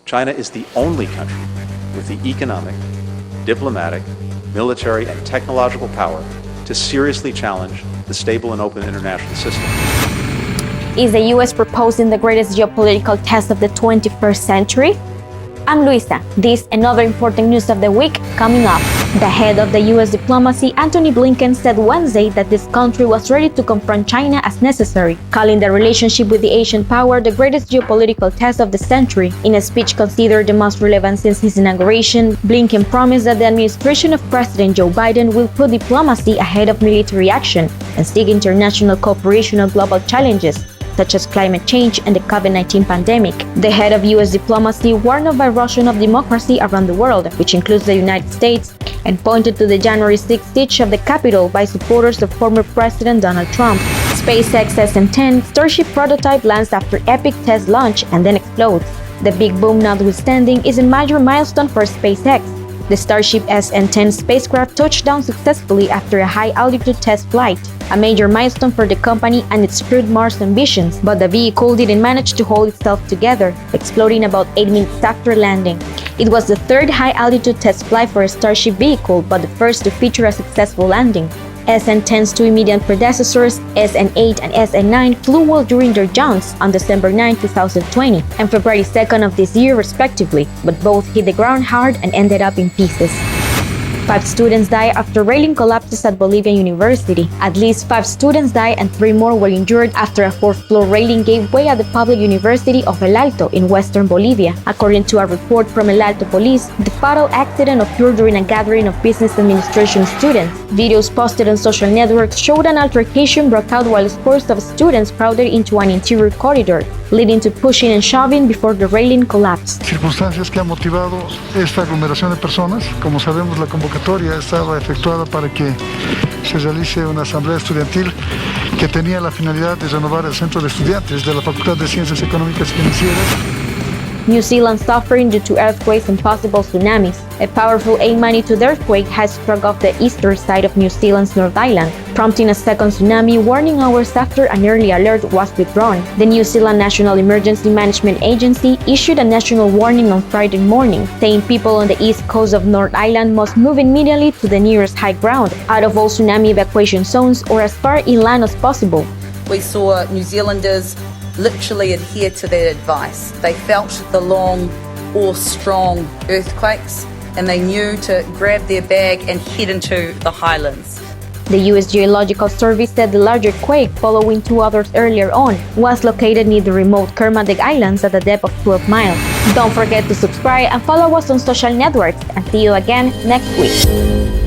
China is the only country with the economic, diplomatic, military, and technological power to seriously challenge the stable and open international system. Is the U.S. proposing the greatest geopolitical test of the 21st century? I'm Luisa. This and other important news of the week coming up. The head of the U.S. diplomacy, Antony Blinken, said Wednesday that this country was ready to confront China as necessary, calling the relationship with the Asian power the greatest geopolitical test of the century. In a speech considered the most relevant since his inauguration, Blinken promised that the administration of President Joe Biden will put diplomacy ahead of military action and seek international cooperation on global challenges, such as climate change and the COVID-19 pandemic. The head of U.S. diplomacy warned of erosion of democracy around the world, which includes the United States, and pointed to the January 6th siege of the Capitol by supporters of former President Donald Trump. SpaceX SN10 Starship prototype lands after epic test launch and then explodes. The big boom notwithstanding is a major milestone for SpaceX. The Starship SN10 spacecraft touched down successfully after a high-altitude test flight, a major milestone for the company and its crewed Mars ambitions, but the vehicle didn't manage to hold itself together, exploding about 8 minutes after landing. It was the third high-altitude test flight for a Starship vehicle, but the first to feature a successful landing. SN10's two immediate predecessors, SN8 and SN9, flew well during their jaunts on December 9, 2020 and February 2nd of this year respectively, but both hit the ground hard and ended up in pieces. 5 students died after railing collapses at Bolivia University. At least 5 students died and 3 more were injured after a 4th-floor railing gave way at the public University of El Alto in western Bolivia. According to a report from El Alto police, the fatal accident occurred during a gathering of business administration students. Videos posted on social networks showed an altercation broke out while scores of students crowded into an interior corridor, leading to pushing and shoving before the railing collapsed. Circunstancias que han motivado esta aglomeración de personas. Como sabemos, la convocatoria estaba efectuada para que se realice una asamblea estudiantil que tenía la finalidad de renovar el centro de estudiantes de la Facultad de Ciencias Económicas y Financieras. New Zealand suffering due to earthquakes and possible tsunamis. A powerful 8 magnitude earthquake has struck off the eastern side of New Zealand's North Island, prompting a second tsunami warning hours after an early alert was withdrawn. The New Zealand National Emergency Management Agency issued a national warning on Friday morning, saying people on the east coast of North Island must move immediately to the nearest high ground, out of all tsunami evacuation zones or as far inland as possible. We saw New Zealanders literally adhere to that advice. They felt the long or strong earthquakes and they knew to grab their bag and head into the highlands. The U.S. Geological Survey said the larger quake, following 2 others earlier on, was located near the remote Kermadec Islands at a depth of 12 miles. Don't forget to subscribe and follow us on social networks, and see you again next week.